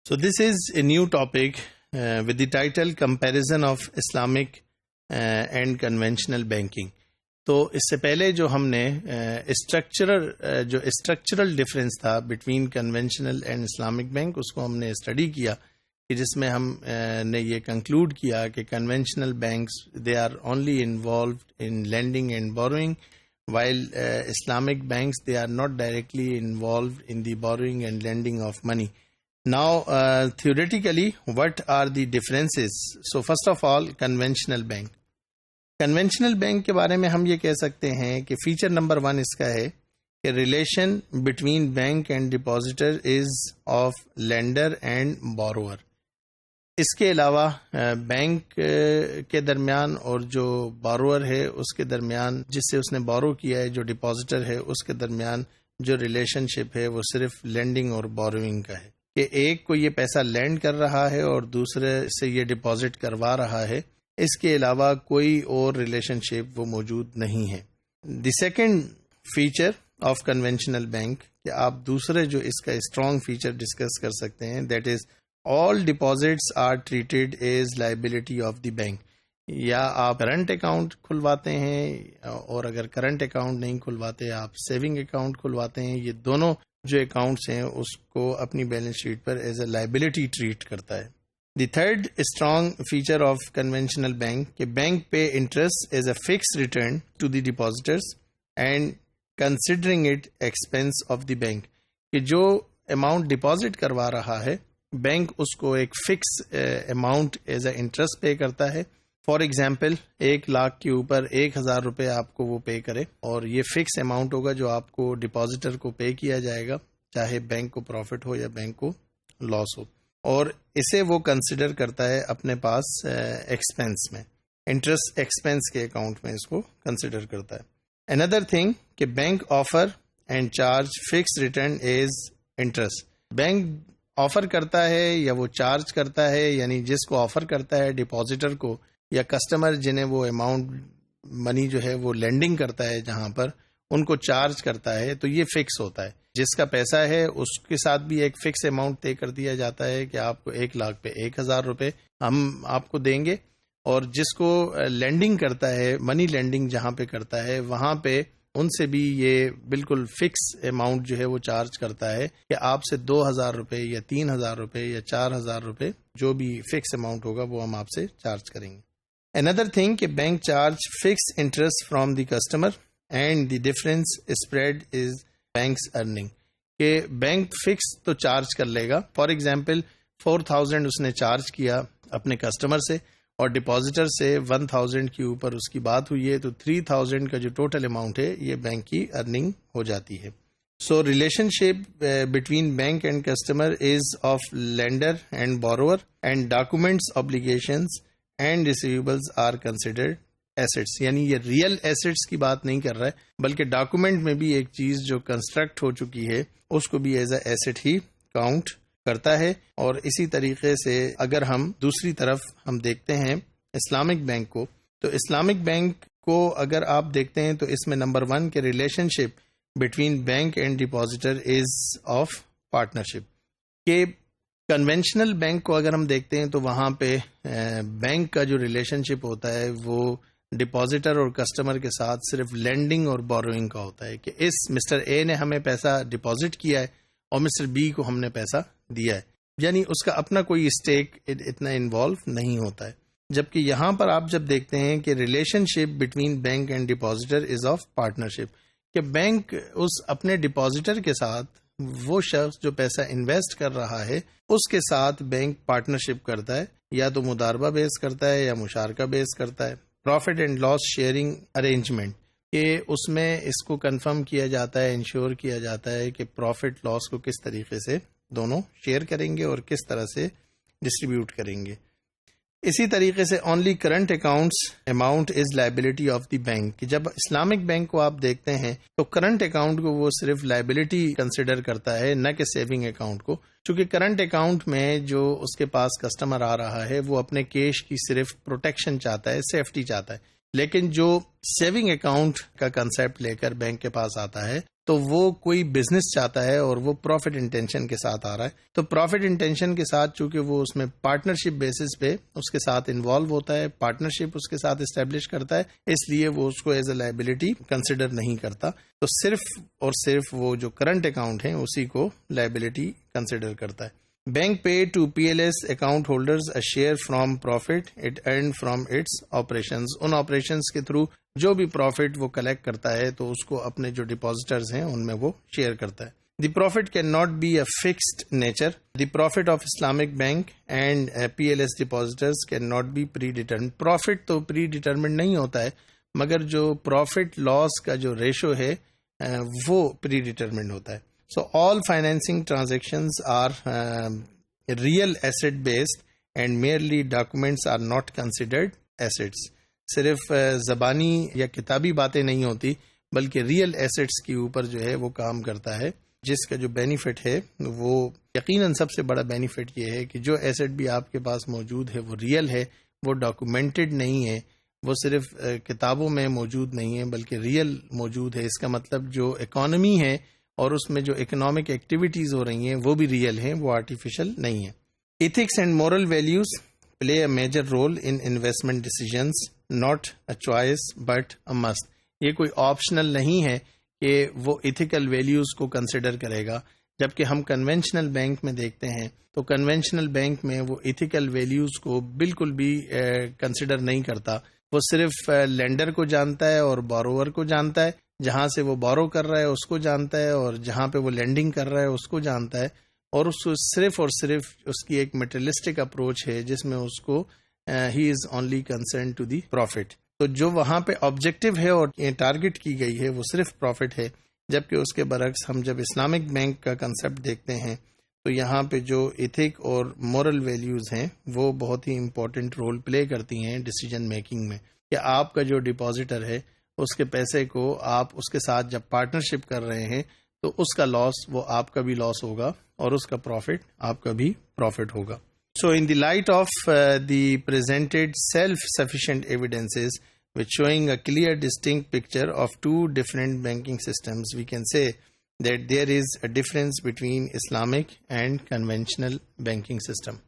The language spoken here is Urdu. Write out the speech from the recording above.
So this is a new topic with the title Comparison of Islamic and Conventional Banking. تو اس سے پہلے جو ہم نے اسٹرکچرل ڈفرینس تھا between conventional and Islamic bank, اس کو ہم نے اسٹڈی کیا کہ جس میں ہم نے یہ کنکلوڈ کیا کہ conventional banks they are only involved in lending and borrowing while Islamic banks they are not directly involved in the borrowing and lending of money. Now theoretically what are the differences? So first of all, conventional bank کے بارے میں ہم یہ کہہ سکتے ہیں کہ فیچر نمبر 1 اس کا ہے کہ relation between bank and depositor is of lender and borrower. اس کے علاوہ بینک کے درمیان اور جو بوروور ہے اس کے درمیان، جس سے اس نے بورو کیا ہے، جو ڈپازیٹر ہے اس کے درمیان جو ریلیشن شپ ہے وہ صرف لینڈنگ اور بوروئنگ کا ہے، کہ ایک کو یہ پیسہ لینڈ کر رہا ہے اور دوسرے سے یہ ڈپازٹ کروا رہا ہے. اس کے علاوہ کوئی اور ریلیشن شپ وہ موجود نہیں ہے. The second feature of conventional bank, کہ آپ دوسرے جو اس کا اسٹرانگ فیچر ڈسکس کر سکتے ہیں، that is all deposits are treated as liability of the bank. یا آپ کرنٹ اکاؤنٹ کھلواتے ہیں اور اگر کرنٹ اکاؤنٹ نہیں کھلواتے آپ سیونگ اکاؤنٹ کھلواتے ہیں، یہ دونوں جو اکاؤنٹس ہیں اس کو اپنی بیلنس شیٹ پر ایز اے لائبلٹی ٹریٹ کرتا ہے. The third strong feature of conventional bank کہ bank pay interest as a fix return to the depositors and considering it expense of the bank, کہ جو اماؤنٹ ڈپازٹ کروا رہا ہے بینک اس کو ایک fix amount as a interest pay کرتا ہے. فار ایگزامپل 1 لاکھ کے اوپر 1000 روپے آپ کو وہ پے کرے، اور یہ فکس اماؤنٹ ہوگا جو آپ کو ڈپازیٹر کو پے کیا جائے گا، چاہے بینک کو پروفٹ ہو یا بینک کو لاس ہو، اور اسے وہ کنسیڈر کرتا ہے اپنے پاس ایکسپینس میں، انٹرسٹ ایکسپینس کے اکاؤنٹ میں اس کو کنسیڈر کرتا ہے. اندر تھنگ کہ bank offer and charge fix return as interest. Bank offer کرتا ہے یا وہ چارج کرتا ہے، یعنی جس کو آفر کرتا ہے ڈپازیٹر کو یا کسٹمر جنہیں وہ اماؤنٹ منی جو ہے وہ لینڈنگ کرتا ہے جہاں پر، ان کو چارج کرتا ہے، تو یہ فکس ہوتا ہے. جس کا پیسہ ہے اس کے ساتھ بھی ایک فکس اماؤنٹ طے کر دیا جاتا ہے کہ آپ کو 1 لاکھ پہ 1000 روپے ہم آپ کو دیں گے، اور جس کو لینڈنگ کرتا ہے، منی لینڈنگ جہاں پہ کرتا ہے، وہاں پہ ان سے بھی یہ بالکل فکس اماؤنٹ جو ہے وہ چارج کرتا ہے کہ آپ سے 2000 روپے یا 3000 روپے یا 4000 روپے جو بھی فکس اماؤنٹ ہوگا وہ ہم آپ سے چارج کریں گے. اندر تھنگ کہ bank charge fix interest from the customer and the difference spread is banks earning, کہ بینک فکس تو چارج کر لے گا. فار ایگزامپل 4000 اس نے چارج کیا اپنے کسٹمر سے اور ڈپازیٹر سے 1000 کے اوپر اس کی بات ہوئی ہے، تو 3000 کا جو ٹوٹل اماؤنٹ ہے یہ بینک کی ارننگ ہو جاتی ہے. So relationship between bank and customer is of lender and borrower and documents obbligations and receivables are considered assets. یعنی یہ ریئل ایسٹس کی بات نہیں کر رہا ہے، بلکہ ڈاکومنٹ میں بھی ایک چیز جو کنسٹرکٹ ہو چکی ہے اس کو بھی ایز اے ایسٹ ہی کاؤنٹ کرتا ہے. اور اسی طریقے سے اگر ہم دوسری طرف ہم دیکھتے ہیں اسلامک بینک کو، تو اسلامک بینک کو اگر آپ دیکھتے ہیں تو اس میں نمبر 1 کے relationship between bank and depositor is of partnership. کہ کنونشنل بینک کو اگر ہم دیکھتے ہیں تو وہاں پہ بینک کا جو ریلیشن شپ ہوتا ہے وہ ڈپازیٹر اور کسٹمر کے ساتھ صرف لینڈنگ اور بوروئنگ کا ہوتا ہے، کہ اس مسٹر اے نے ہمیں پیسہ ڈپازٹ کیا ہے اور مسٹر بی کو ہم نے پیسہ دیا ہے، یعنی اس کا اپنا کوئی اسٹیک اتنا انوالو نہیں ہوتا ہے. جبکہ یہاں پر آپ جب دیکھتے ہیں کہ relationship between bank and depositor is of partnership, کہ بینک اس اپنے ڈپازیٹر کے ساتھ، وہ شخص جو پیسہ انویسٹ کر رہا ہے اس کے ساتھ بینک پارٹنرشپ کرتا ہے، یا تو مضاربہ بیس کرتا ہے یا مشارکہ بیس کرتا ہے. Profit and loss sharing arrangement, کہ اس میں اس کو کنفرم کیا جاتا ہے، انشور کیا جاتا ہے کہ پروفٹ لاس کو کس طریقے سے دونوں شیئر کریں گے اور کس طرح سے ڈسٹریبیوٹ کریں گے. اسی طریقے سے only current accounts amount is liability of the bank, کہ جب اسلامک بینک کو آپ دیکھتے ہیں تو کرنٹ اکاؤنٹ کو وہ صرف لائبلٹی کنسیڈر کرتا ہے، نہ کہ سیونگ اکاؤنٹ کو. چونکہ کرنٹ اکاؤنٹ میں جو اس کے پاس کسٹمر آ رہا ہے وہ اپنے کیش کی صرف پروٹیکشن چاہتا ہے، سیفٹی چاہتا ہے، لیکن جو سیونگ اکاؤنٹ کا کنسیپٹ لے کر بینک کے پاس آتا ہے تو وہ کوئی بزنس چاہتا ہے اور وہ پروفٹ انٹینشن کے ساتھ آ رہا ہے. تو پروفٹ انٹینشن کے ساتھ چونکہ وہ اس میں پارٹنرشپ بیسس پہ اس کے ساتھ انوالو ہوتا ہے, پارٹنرشپ اس کے ساتھ اسٹیبلش کرتا ہے, اس لیے وہ اس کو ایز اے لائبلٹی کنسیڈر نہیں کرتا. تو صرف اور صرف وہ جو کرنٹ اکاؤنٹ ہیں اسی کو لائبلٹی کنسیڈر کرتا ہے. Bank paid to PLS account holders a share from profit it earned from its operations. In operations کے تھرو جو بھی profit وہ collect کرتا ہے تو اس کو اپنے جو depositors ہیں ان میں وہ share کرتا ہے. The profit cannot be a fixed nature. The profit of Islamic Bank and PLS depositors cannot be predetermined. Profit تو predetermined نہیں ہوتا ہے مگر جو profit loss کا جو ratio ہے وہ predetermined ہوتا ہے. So all financing transactions are real asset based and merely documents are not considered assets. صرف زبانی یا کتابی باتیں نہیں ہوتی بلکہ ریئل ایسٹس کے اوپر جو ہے وہ کام کرتا ہے, جس کا جو بینیفٹ ہے وہ یقیناً سب سے بڑا بینیفٹ یہ ہے کہ جو ایسٹ بھی آپ کے پاس موجود ہے وہ ریئل ہے, وہ ڈاکومنٹڈ نہیں ہے, وہ صرف کتابوں میں موجود نہیں ہے بلکہ ریئل موجود ہے. اس کا مطلب جو اکانومی ہے اور اس میں جو اکنامک ایکٹیویٹیز ہو رہی ہیں وہ بھی ریئل ہیں, وہ آرٹیفیشل نہیں ہیں. Ethics and moral values play a major role in investment decisions, not a choice but a must. یہ کوئی آپشنل نہیں ہے کہ وہ ایتھیکل ویلیوز کو کنسیڈر کرے گا, جبکہ ہم کنونشنل بینک میں دیکھتے ہیں تو کنونشنل بینک میں وہ ایتھیکل ویلیوز کو بالکل بھی کنسیڈر نہیں کرتا. وہ صرف لینڈر کو جانتا ہے اور بوروور کو جانتا ہے, جہاں سے وہ بورو کر رہا ہے اس کو جانتا ہے اور جہاں پہ وہ لینڈنگ کر رہا ہے اس کو جانتا ہے, اور اس کو صرف اور صرف اس کی ایک میٹریلسٹک اپروچ ہے جس میں اس کو ہی is only concern to the profit. تو جو وہاں پہ آبجیکٹو ہے اور ٹارگٹ کی گئی ہے وہ صرف پروفٹ ہے, جبکہ اس کے برعکس ہم جب اسلامک بینک کا کنسیپٹ دیکھتے ہیں تو یہاں پہ جو ایتھک اور مورل ویلیوز ہیں وہ بہت ہی امپورٹنٹ رول پلے کرتی ہیں ڈیسیجن میکنگ میں, کہ آپ کا جو ڈپازیٹر ہے اس کے پیسے کو آپ اس کے ساتھ جب پارٹنرشپ کر رہے ہیں تو اس کا لاس وہ آپ کا بھی لاس ہوگا اور اس کا پروفٹ آپ کا بھی پروفٹ ہوگا. So in the light of the presented self-sufficient evidences which showing a clear distinct picture of two different banking systems, we can say that there is a difference between Islamic and conventional banking system.